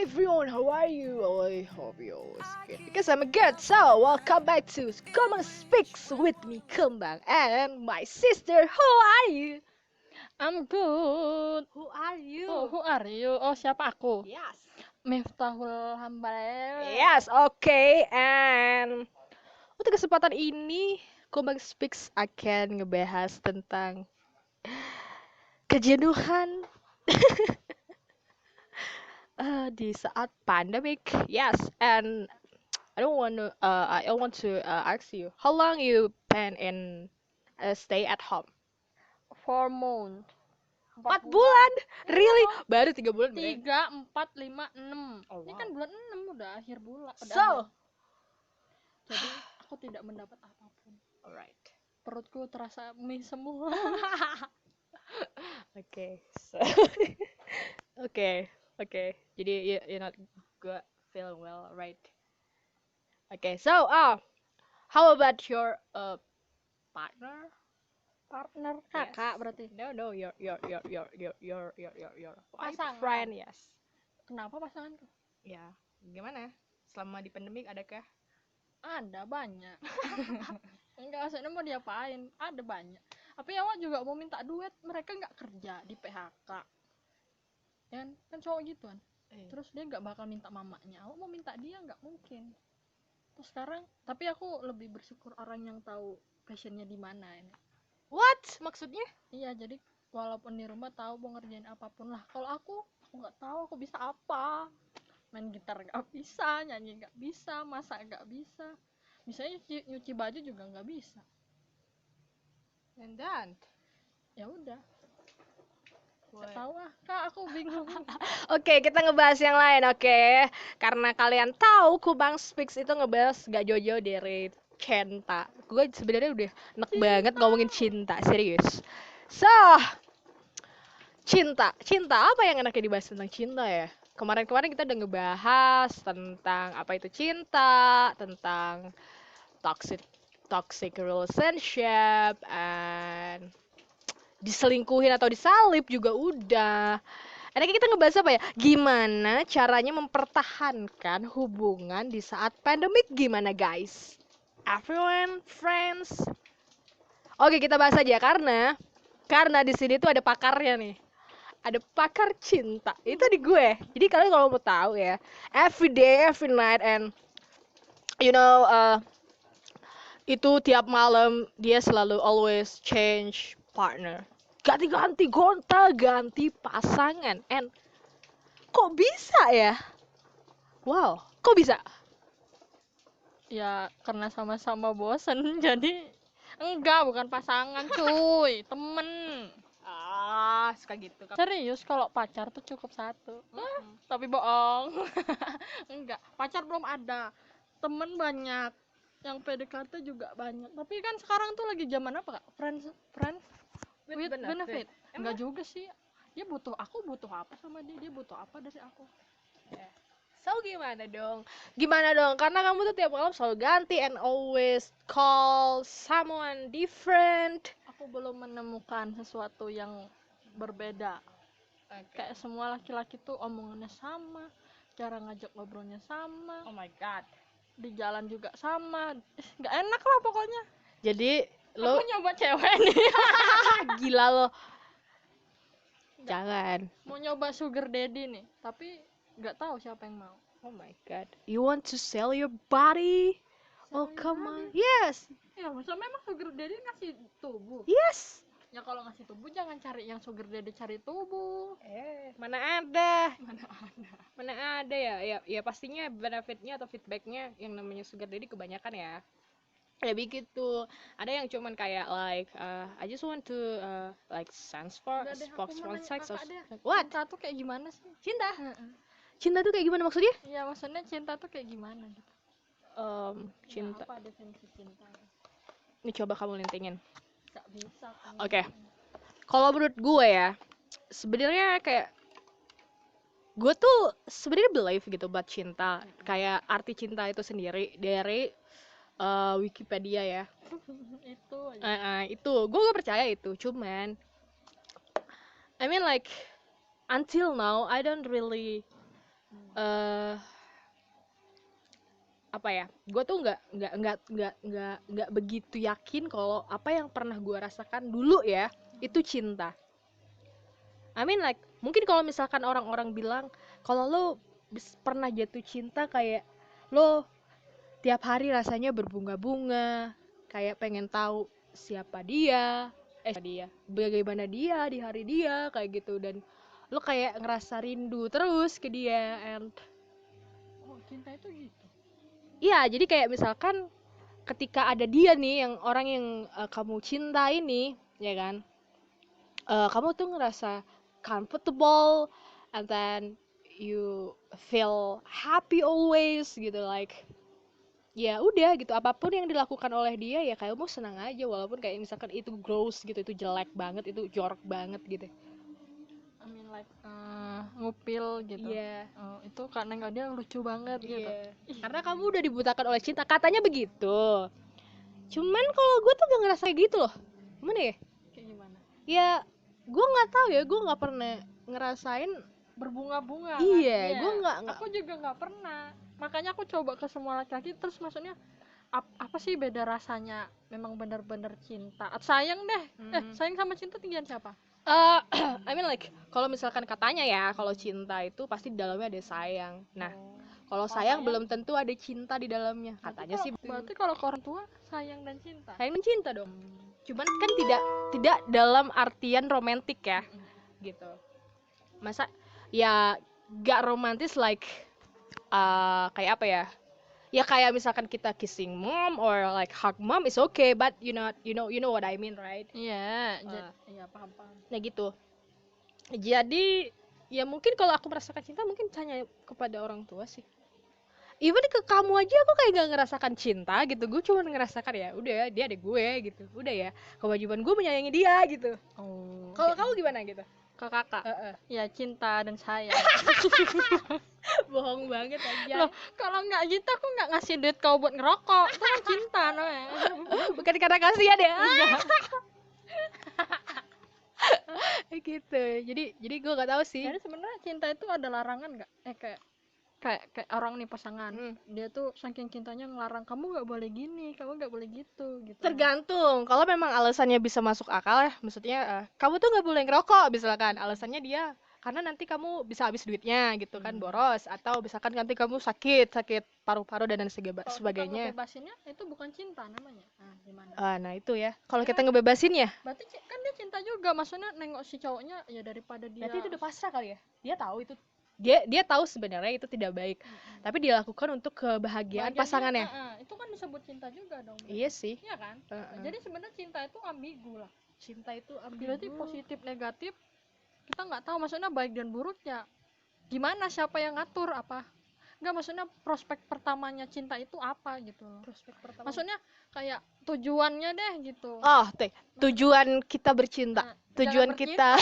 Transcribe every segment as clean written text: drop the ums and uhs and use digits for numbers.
everyone, how are you? Oh, I hope you're always good because I'm good. So, welcome back to Kembang Speaks with me, Kembang, and my sister. Who are you? I'm good. Who are Oh, you? who are you? Oh, siapa aku? Yes. Miftahul Hambal. Yes, okay. And untuk kesempatan ini, Kembang Speaks akan ngebahas tentang kejenuhan di saat pandemic. Yes, and I want to ask you, how long you been in stay at home? 4 month. 4 bulan? Iya Really? dong. Baru 3 bulan, Bre. 3, 4, 5, 6. Oh, Ini wow. kan bulan 6 udah akhir bulan. Udah So, akhir. Jadi aku tidak mendapat apapun. alright. Perutku terasa mie semua. Okay, so okay, okay. Jadi you're not good, feeling well, right? Okay, so how about your partner? Partner Yes. kakak berarti. No, your Pasangan. friend, yes. Kenapa pasanganku? Ya, gimana? Selama di pandemik adakah? Ada banyak. Enggak, maksudnya mau diapain? Ada banyak. Tapi awak juga mau minta duit, mereka nggak kerja di PHK. Kan cowok gitu kan. Terus dia nggak bakal minta mamanya. Awak mau minta dia nggak mungkin. Terus sekarang, tapi aku lebih bersyukur orang yang tahu passionnya di mana ini. What? Maksudnya? Iya, jadi walaupun di rumah tahu mau ngerjain apapun lah. Kalau aku nggak tahu aku bisa apa. Main gitar nggak bisa, nyanyi nggak bisa, masak nggak bisa. Misalnya nyuci baju juga nggak bisa. And then? Ya udah. Nggak tahu ah, kak, aku bingung. Oke, kita ngebahas yang lain, oke? Karena kalian tahu Kubang Speaks itu ngebahas gak jauh-jauh dari cinta. Gue sebenarnya udah enak banget ngomongin cinta, serius. So, cinta apa yang enaknya dibahas tentang cinta ya? Kemarin-kemarin kita udah ngebahas tentang apa itu cinta, tentang toxic toxic relationship, and diselingkuhin atau disalip juga udah. Enaknya kita ngebahas apa ya? Gimana caranya mempertahankan hubungan di saat pandemik, gimana guys? Everyone, friends. Oke, kita bahas aja karena di sini tuh ada pakarnya nih. Ada pakar cinta. Itu di gue. Jadi kalian kalau mau tahu ya, every day, every night, and you know, itu tiap malam dia selalu always change partner. Ganti-ganti, gonta-ganti pasangan. And kok bisa ya? Wow, kok bisa? Ya karena sama-sama bosen. Jadi enggak, bukan pasangan cuy, temen. Suka gitu. Serius, kalau pacar tuh cukup satu. Tapi bohong. Enggak, pacar belum ada, temen banyak, yang PDKT juga banyak. Tapi kan sekarang tuh lagi zaman apa kak? Friends with benefit. Enggak juga sih. Dia butuh, aku butuh apa sama dia butuh apa dari aku. So gimana dong? Gimana dong? Karena kamu tuh tiap malam selalu ganti and always call someone different. Aku belum menemukan sesuatu yang berbeda. Kayak semua laki-laki tuh omongannya sama, cara ngajak ngobrolnya sama, Oh my god. di jalan juga sama. Nggak enak lah pokoknya. Jadi lo Aku nyoba cewek nih. gila lo. Jangan. Mau nyoba sugar daddy nih, tapi nggak tahu siapa yang mau. Oh my god. You want to sell your body? Oh come on. Yes. Ya masa memang sugar daddy ngasih tubuh? Yes. Ya kalau ngasih tubuh jangan cari yang sugar daddy cari tubuh. Mana ada? Mana ada. Mana ada ya? Ya pastinya benefitnya atau feedbacknya yang namanya sugar daddy kebanyakan ya. Ya begitu. Ada yang cuman kayak like I just want to like sense for Udah deh, aku spoke mau one nanya sex or kakak deh. what? Cinta tuh kayak gimana sih? Cinta. Heeh. Cinta tuh kayak gimana maksudnya? Iya, maksudnya cinta tuh kayak gimana gitu. Cinta. Nah, apa definisi cinta? Ini coba kamu lintingin. Gak bisa kan. Oke. Kalau menurut gue ya, sebenarnya kayak gue tuh sebenarnya believe gitu buat cinta. Kayak arti cinta itu sendiri dari Wikipedia ya. Itu aja. Itu gue gak percaya itu. Cuman I mean like until now I don't really eh apa ya, gue tuh nggak begitu yakin kalau apa yang pernah gue rasakan dulu ya itu cinta. I mean like mungkin kalau misalkan orang-orang bilang kalau lo pernah jatuh cinta kayak lo tiap hari rasanya berbunga-bunga, kayak pengen tahu siapa dia, bagaimana dia di hari dia kayak gitu, dan lo kayak ngerasa rindu terus ke dia. And Oh, cinta itu gitu. iya, jadi kayak misalkan ketika ada dia nih yang orang yang kamu cinta ini, ya kan, kamu tuh ngerasa comfortable, and then you feel happy always gitu, like ya udah gitu, apapun yang dilakukan oleh dia ya kamu senang aja, walaupun kayak misalkan itu gross gitu, itu jelek banget, itu jorok banget gitu. I mean like ngupil gitu. Iya. Oh, itu karena nggak dia lucu banget gitu. Iya, karena kamu udah dibutakan oleh cinta, katanya begitu. Cuman kalau gue tuh gak ngerasa kayak gitu loh. Gimana ya? Kayak gimana? Ya, gue nggak tahu ya, gue nggak pernah ngerasain. Berbunga-bunga Iya, kan? gue nggak. Aku juga nggak pernah. Makanya aku coba ke semua laki-laki, terus maksudnya apa sih beda rasanya memang benar-benar cinta sayang deh. Sayang sama cinta tinggian siapa? I mean like kalau misalkan katanya ya, kalau cinta itu pasti di dalamnya ada sayang. Nah, kalau sayang belum tentu ada cinta di dalamnya. Katanya sih. Berarti kalau ke orang tua sayang dan cinta. Sayang dan cinta dong. Cuman kan tidak dalam artian romantis ya. Gitu. Masa ya gak romantis like kayak apa ya? Ya kayak misalkan kita kissing mom or like hug mom is okay, but you know what I mean, right? Iya, iya paham. Nah gitu. Jadi ya mungkin kalau aku merasakan cinta mungkin hanya kepada orang tua sih. Even ke kamu aja aku kayak gak ngerasakan cinta gitu, gue cuma ngerasakan ya udah dia ada gue gitu, udah ya kewajiban gue menyayangi dia gitu. Oh, Kalau kamu gimana gitu? ke kakak? Ya cinta dan sayang. Bohong banget aja. Loh, kalau nggak gitu aku nggak ngasih duit kau buat ngerokok. Itu kan cinta namanya. Bukan karena kasihan ya. Gitu. Jadi gue nggak tahu sih. Jadi sebenarnya cinta itu ada larangan nggak? Kayak orang nih pasangan, dia tuh saking cintanya ngelarang kamu nggak boleh gini, kamu nggak boleh gitu. Tergantung. Kalau memang alasannya bisa masuk akal ya, maksudnya kamu tuh nggak boleh ngerokok misalkan, alasannya dia karena nanti kamu bisa habis duitnya gitu kan, boros, atau misalkan nanti kamu sakit paru-paru dan sebagainya. Kalau kita ngebebasinnya itu bukan cinta namanya. Nah, gimana? Nah itu ya. Kalau kita ngebebasin ya. Berarti kan dia cinta juga, maksudnya nengok si cowoknya ya daripada dia. Berarti itu udah pasrah kali ya. Dia tahu itu. Dia tahu sebenarnya itu tidak baik, tapi dilakukan untuk kebahagiaan pasangannya. Itu kan disebut cinta juga dong. Iya sih. Iya kan? Jadi sebenarnya cinta itu ambigu lah. Cinta itu ambigu. Berarti positif negatif kita nggak tahu, maksudnya baik dan buruknya gimana, siapa yang ngatur apa. Enggak, maksudnya prospek pertamanya cinta itu apa gitu. Prospek pertama. Maksudnya kayak tujuannya deh gitu. Oh, tujuan kita bercinta. Tujuan kita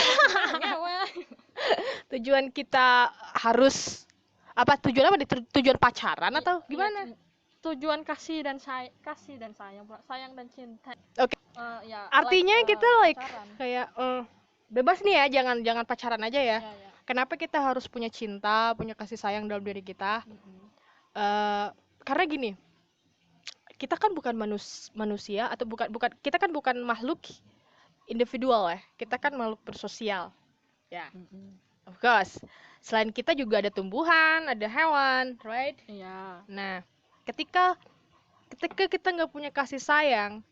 tujuan kita harus apa, tujuan apa nih? Tujuan pacaran atau gimana? Tujuan kasih dan sayang sayang dan cinta. Oke. Ya, artinya like, kita like pacaran. kayak bebas nih ya, jangan pacaran aja ya. Kenapa kita harus punya cinta, punya kasih sayang dalam diri kita? Karena gini, kita kan bukan manusia atau bukan kita kan bukan makhluk individual ya, kita kan makhluk bersosial ya. Of course, selain kita juga ada tumbuhan, ada hewan, right? Iya. Nah, ketika kita nggak punya kasih sayang,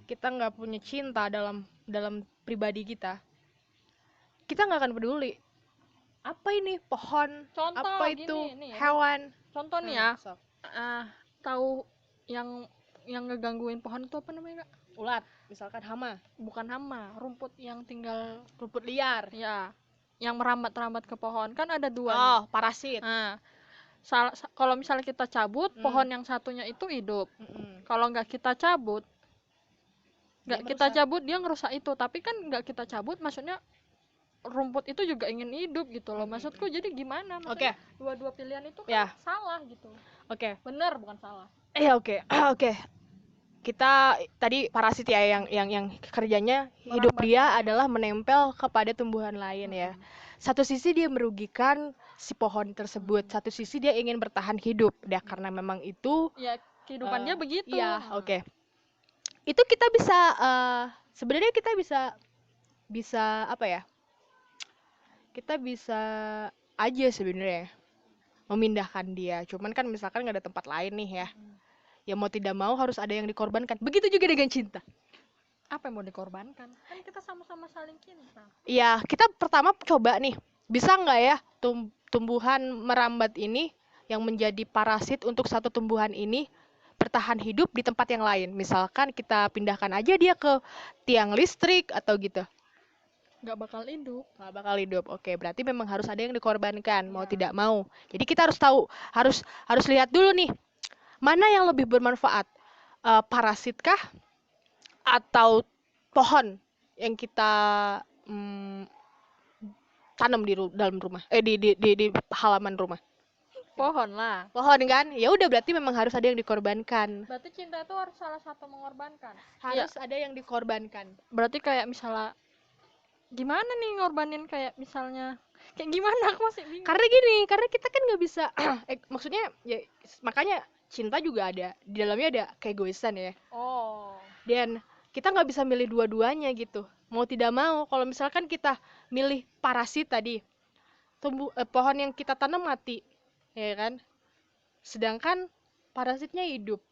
kita nggak punya cinta dalam pribadi kita nggak akan peduli apa ini pohon, contoh apa gini, itu nih, hewan. Contoh nih ya, tahu yang ngegangguin pohon itu apa namanya, Kak? Ulat, misalkan hama. Bukan hama, rumput yang tinggal, rumput liar ya, yang merambat ke pohon kan ada dua. Oh, parasit. Nah, kalau misalnya kita cabut pohon yang satunya itu hidup. Kalau nggak kita cabut, dia ngerusak itu. Tapi kan nggak kita cabut, maksudnya rumput itu juga ingin hidup gitu loh. Maksudku jadi gimana? Maksudnya dua pilihan itu kan salah gitu. Bener bukan salah. Oke. kita tadi parasit ya yang kerjanya hidup Merambat. dia adalah menempel kepada tumbuhan lain ya. Satu sisi dia merugikan si pohon tersebut, satu sisi dia ingin bertahan hidup ya karena memang itu Ya kehidupan dia begitu. iya, oke. Itu kita bisa sebenarnya kita bisa apa ya? Kita bisa aja sebenarnya memindahkan dia. Cuman kan misalkan nggak ada tempat lain nih ya. Ya mau tidak mau harus ada yang dikorbankan. Begitu juga dengan cinta. Apa yang mau dikorbankan? Kan kita sama-sama saling cinta. Ya, kita pertama coba nih, bisa nggak ya tumbuhan merambat ini yang menjadi parasit untuk satu tumbuhan ini bertahan hidup di tempat yang lain. Misalkan kita pindahkan aja dia ke tiang listrik atau gitu. Nggak bakal hidup. Nggak bakal hidup. Oke, berarti memang harus ada yang dikorbankan, mau Ya. tidak mau. Jadi kita harus tahu, harus lihat dulu nih, mana yang lebih bermanfaat. Parasit kah atau pohon yang kita tanam di dalam rumah, di halaman rumah. Pohon lah. Pohon kan? Ya udah berarti memang harus ada yang dikorbankan. Berarti cinta itu harus salah satu mengorbankan. Harus ada yang dikorbankan. Berarti kayak misalnya gimana nih ngorbanin kayak misalnya kayak gimana aku masih bingung. Karena gini, karena kita kan nggak bisa maksudnya ya makanya cinta juga ada di dalamnya ada keegoisan ya. Oh. Dan kita nggak bisa milih dua-duanya gitu. Mau tidak mau, kalau misalkan kita milih parasit tadi, pohon yang kita tanam mati, ya kan? Sedangkan parasitnya hidup.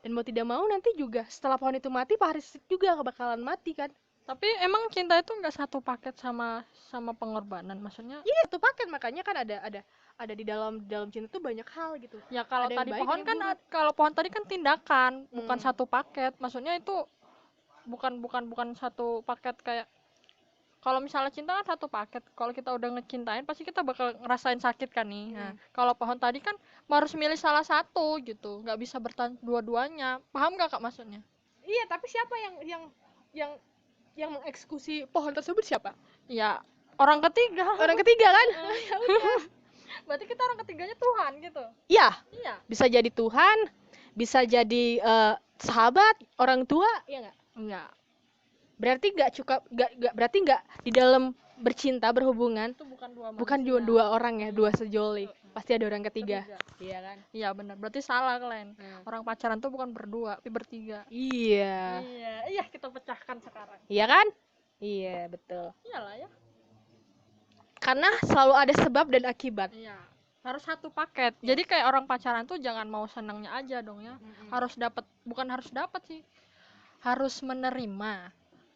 Dan mau tidak mau nanti juga setelah pohon itu mati, parasit juga bakalan mati kan? Tapi emang cinta itu nggak satu paket sama pengorbanan, maksudnya? Iya, satu paket, makanya kan ada di dalam cinta tuh banyak hal gitu. Ya kalau Ada yang tadi baik, pohon ada yang kan buruk. kalau pohon tadi kan tindakan, bukan satu paket. Maksudnya itu bukan satu paket kayak kalau misalnya cinta kan satu paket. Kalau kita udah ngecintain pasti kita bakal ngerasain sakit kan nih. Nah, kalau pohon tadi kan harus milih salah satu gitu, nggak bisa bertahan dua-duanya. Paham nggak Kak maksudnya? Iya, tapi siapa yang mengeksekusi pohon tersebut siapa? Ya orang ketiga. Orang ketiga kan? Ya udah. Berarti kita orang ketiganya Tuhan gitu. Iya, Iya. bisa jadi Tuhan, bisa jadi sahabat, orang tua, ya nggak? Enggak. Berarti berarti nggak di dalam bercinta berhubungan Itu bukan dua bukan manusia. dua orang ya, dua sejoli, pasti ada orang ketiga. Iya kan? Iya benar. Berarti salah kalian. Orang pacaran tuh bukan berdua, tapi bertiga. Iya. Iya kita pecahkan sekarang. Iya kan? Iya, betul. Iyalah ya. Karena selalu ada sebab dan akibat. Iya. Harus satu paket. Jadi kayak orang pacaran tuh jangan mau senangnya aja dong ya. Harus dapat, bukan harus dapat sih. Harus menerima.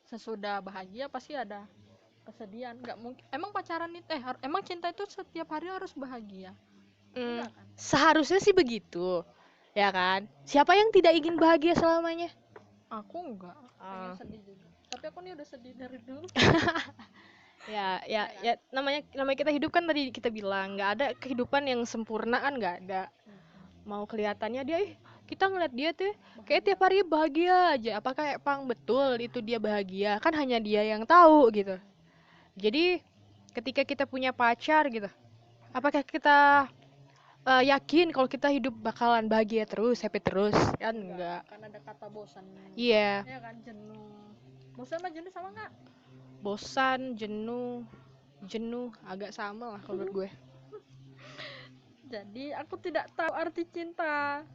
Sesudah bahagia pasti ada kesedihan. Nggak mungkin. Emang pacaran itu emang cinta itu setiap hari harus bahagia. Enggak kan? Seharusnya sih begitu. Ya kan? Siapa yang tidak ingin bahagia selamanya? Aku enggak. Pengen sedih juga. Tapi aku nih udah sedih dari dulu. Ya namanya kita hidup kan tadi kita bilang nggak ada kehidupan yang sempurna kan, nggak ada. Mau kelihatannya dia kita ngeliat dia tuh kayak tiap hari bahagia aja, apakah emang betul itu dia bahagia? Kan hanya dia yang tahu gitu. Jadi ketika kita punya pacar gitu, apakah kita yakin kalau kita hidup bakalan bahagia terus, happy terus? Kan enggak. Karena ada kata bosan. Iya. Ya kan, jenuh. Bosan sama jenuh sama nggak? Bosan, jenuh agak sama lah kalau menurut gue. Jadi aku tidak tahu arti cinta.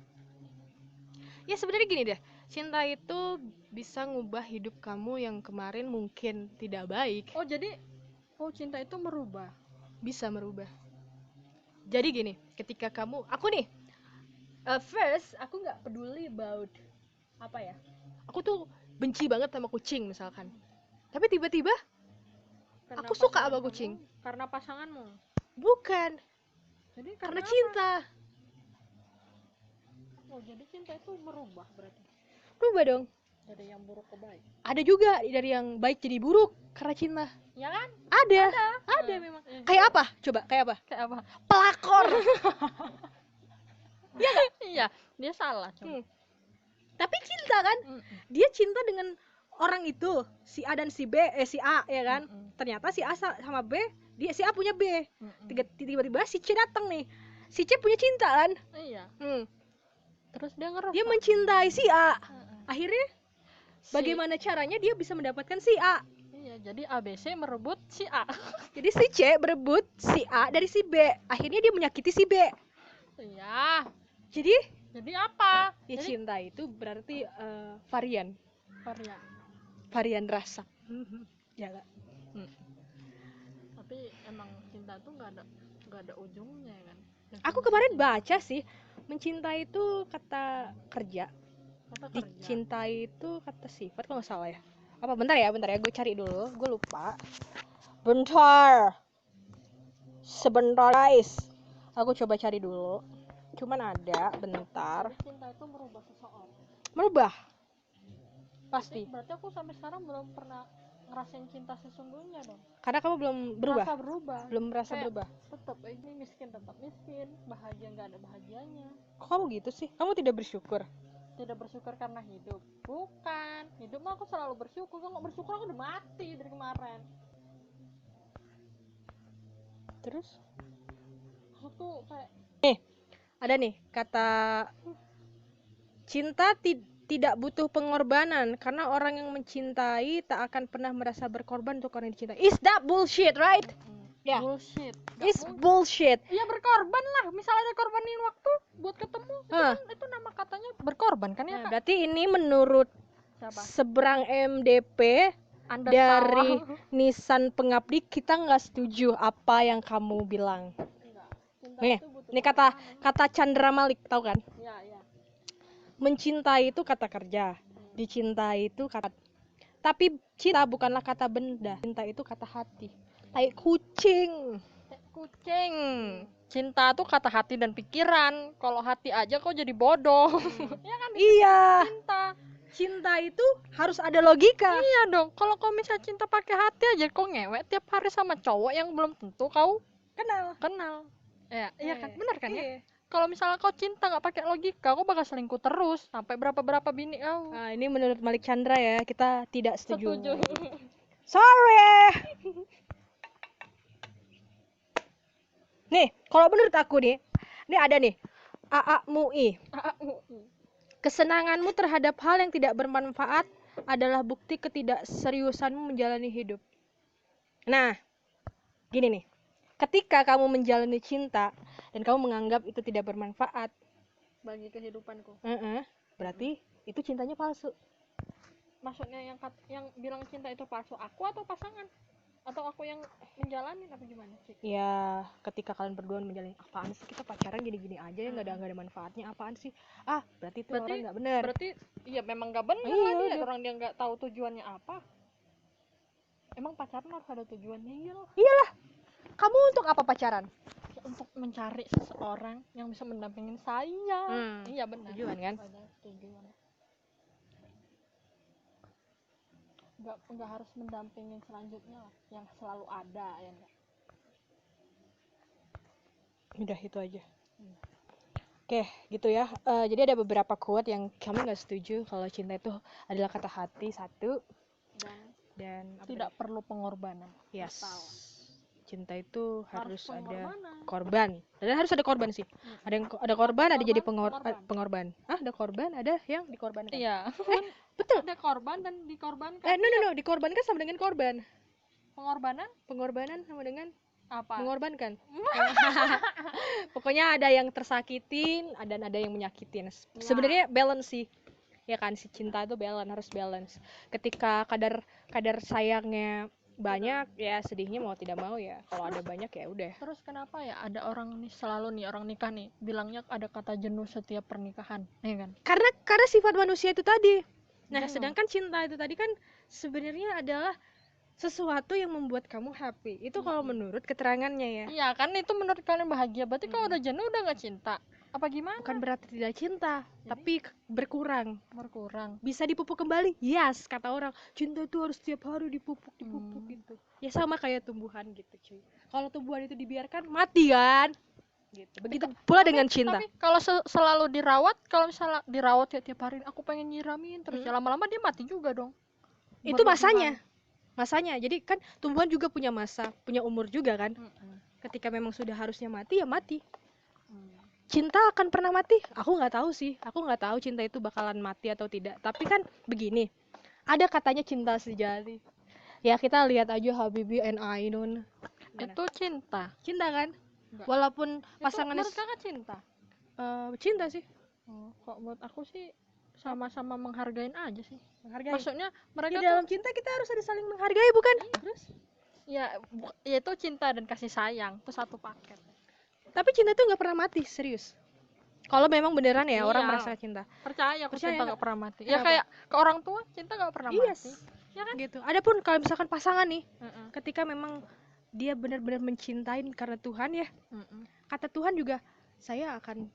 Ya sebenarnya gini deh, cinta itu bisa ngubah hidup kamu yang kemarin mungkin tidak baik. Jadi cinta itu merubah. Bisa merubah. Jadi gini, ketika aku nih first aku nggak peduli about apa ya, aku tuh benci banget sama kucing misalkan, tapi tiba-tiba aku suka sama kucing. Karena pasanganmu? Bukan, Jadi karena cinta. Jadi cinta itu merubah berarti. Berubah dong. Dari yang buruk ke baik. Ada juga dari yang baik jadi buruk karena cinta. Ya kan? Ada memang. Kayak apa? Coba kayak apa? Kayak apa? Pelakor. Iya, dia salah coba. Tapi cinta kan? Dia cinta dengan orang itu, si A dan si B, si A ya kan? Ternyata si A sama B, si A punya B. Tiba-tiba si C datang nih. Si C punya cinta kan? Iya. Hmm. Terus dia ngerusak. Dia mencintai si A. Akhirnya Si- bagaimana caranya dia bisa mendapatkan si A? Iya, jadi ABC merebut si A. Jadi si C berebut si A dari si B. Akhirnya dia menyakiti si B. Iya, Jadi jadi apa? ya Jadi cinta itu berarti varian varian. varian rasa. Ya nggak? Tapi emang cinta tuh nggak ada ujungnya kan. Aku kemarin baca sih, mencintai itu kata kerja, kata kerja. dicintai itu kata sifat kalau nggak salah ya. Apa bentar ya gue cari dulu, gue lupa. Bentar. Sebentar guys. Aku coba cari dulu. Cuman ada, bentar. Jadi cinta itu merubah seseorang. Merubah. Pasti. Berarti aku sampai sekarang belum pernah ngerasain cinta sesungguhnya dong. Karena kamu belum berubah. Merasa berubah. Belum merasa Kayak berubah. tetap ini miskin tetap miskin, bahagia nggak ada bahagianya. Kok kamu gitu sih? Kamu tidak bersyukur? Tidak bersyukur karena hidup. Bukan, hidup mah aku selalu bersyukur. Kalau nggak bersyukur aku udah mati dari kemarin. Terus? Aku tuh kayak Ada nih kata cinta tidak butuh pengorbanan karena orang yang mencintai tak akan pernah merasa berkorban untuk orang yang dicintai. Is that bullshit, right? Ya. bullshit. It's bullshit. Iya berkorban lah. Misalnya ada korbanin waktu buat ketemu, itu nama katanya berkorban kan ya Nah, Kak? berarti ini menurut Siapa? seberang MDP Anda dari salah. Nissan Pengabdi, kita nggak setuju apa yang kamu bilang. Enggak. Cinta Nih, itu butuh ini kata pengorbanan. Chandra Malik, tahu kan? Iya, iya. Mencintai itu kata kerja, dicintai itu kata. Tapi cinta bukanlah kata benda, cinta itu kata hati. Tai kucing. Kucing. Cinta tuh kata hati dan pikiran. Kalau hati aja kok jadi bodoh. Ya kan? Iya. Cinta. Cinta itu harus ada logika. Iya dong. Kalau kau misalnya cinta pakai hati aja, kau ngewek tiap hari sama cowok yang belum tentu kau kenal. Ya, iya kan? Benar kan ya? Kalau misalnya kau cinta nggak pakai logika, kau bakal selingkuh terus sampai berapa bini kau. Nah, ini menurut Malik Chandra ya, kita tidak setuju. Sorry. Nih, kalau menurut aku nih, ini ada nih, AA MUI. Kesenanganmu terhadap hal yang tidak bermanfaat adalah bukti ketidakseriusanmu menjalani hidup. Nah, gini nih, ketika kamu menjalani cinta dan kamu menganggap itu tidak bermanfaat Bagi kehidupanku. Berarti itu cintanya palsu. Maksudnya yang bilang cinta itu palsu, aku atau pasangan? Atau aku yang menjalani apa gimana sih? Ya, ketika kalian berdua menjalani, apaan sih kita pacaran gini-gini aja ya, nggak ada manfaatnya, apaan sih? Berarti itu orang nggak benar. Berarti iya memang nggak benar lagi ya, orang dia nggak tahu tujuannya apa. Emang pacaran harus ada tujuannya? Iyalah. Kamu untuk apa pacaran? Ya, untuk mencari seseorang yang bisa mendampingin saya. Iya benar. Tujuan kan? Tujuan. Nggak harus mendampingin selanjutnya yang selalu ada ya enggak? Udah itu aja. Oke, gitu ya. Jadi ada beberapa quote yang kami nggak setuju kalau cinta itu adalah kata hati satu dan tidak perlu pengorbanan. Yes. Cinta itu harus ada pengorbanan. korban. Dan harus ada korban sih. Ada korban, ada jadi pengorban. Ada korban, ada yang dikorbankan. Iya. Betul. Ada korban dan dikorbankan. No, dikorbankan sama dengan korban. Pengorbanan sama dengan apa? Mengorbankan. Pokoknya ada yang tersakitin dan ada yang menyakitin. Sebenarnya balance sih. Ya kan, si cinta itu harus balance. Ketika kadar sayangnya banyak, ya sedihnya mau tidak mau ya. Kalau ada banyak ya udah. Terus kenapa ya ada orang orang nikah nih bilangnya ada kata jenuh setiap pernikahan, ya kan? Karena sifat manusia itu tadi. Nah, sedangkan cinta itu tadi kan sebenarnya adalah sesuatu yang membuat kamu happy. Itu kalau menurut keterangannya ya. Iya kan, itu menurut kalian bahagia. Berarti kalau udah jenuh udah nggak cinta. Apa gimana? Bukan berarti tidak cinta, tapi berkurang. Bisa dipupuk kembali? Yes, kata orang. Cinta itu harus setiap hari dipupuk gitu. Ya sama kayak tumbuhan gitu, cuy. Kalau tumbuhan itu dibiarkan mati kan? Gitu. Begitu pula dengan cinta. Tapi kalau selalu dirawat, kalau misalnya dirawat ya tiap hari, aku pengen nyiramin terus ya lama-lama dia mati juga dong. Itu masanya. Jadi kan tumbuhan juga punya masa, punya umur juga kan. Ketika memang sudah harusnya mati ya mati. cinta akan pernah mati? Aku nggak tahu sih. Aku nggak tahu cinta itu bakalan mati atau tidak. Tapi kan begini, ada katanya cinta sejati. Ya kita lihat aja Habibie and Ainun. Gimana? Itu cinta. Cinta kan? Enggak. Walaupun Itu pasangannya menurut kakak cinta? cinta sih, Kok menurut aku sih sama-sama menghargain aja sih. menghargai. Maksudnya Ya, mereka dalam cinta kita harus ada saling menghargai, bukan? Terus? ya ya itu cinta dan kasih sayang itu satu paket. Tapi cinta itu nggak pernah mati, serius. Kalau memang beneran ya orang Iya. merasa cinta. Percaya aku Percaya cinta nggak? nggak pernah mati. Ya Kenapa? kayak ke orang tua cinta nggak pernah Yes. mati. Ya kan? Gitu. Adapun kalau misalkan pasangan nih, Mm-mm. ketika memang dia benar-benar mencintai karena Tuhan ya, Mm-mm. kata Tuhan juga, saya akan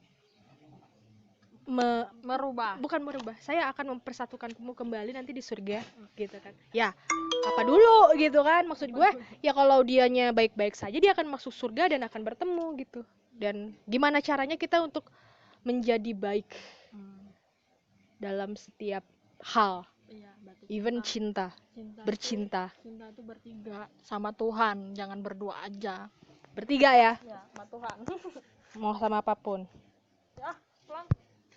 Merubah. bukan merubah, saya akan mempersatukanmu kembali nanti di surga, gitu kan. Ya, apa dulu gitu kan, maksud gue ya kalau dianya baik-baik saja dia akan masuk surga dan akan bertemu gitu. Dan gimana caranya kita untuk menjadi baik dalam setiap hal, Iya, berarti even cinta, bercinta, cinta itu bertiga sama Tuhan, jangan berdua aja. bertiga ya, Ya, sama Tuhan. mau sama apapun. Ya, pulang.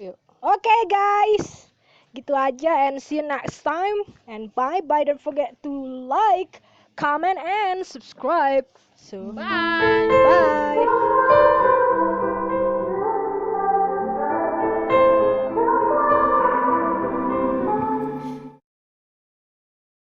Yuk. Oke guys, gitu aja and see you next time and bye bye. Don't forget to like, comment and subscribe. So Bye. bye.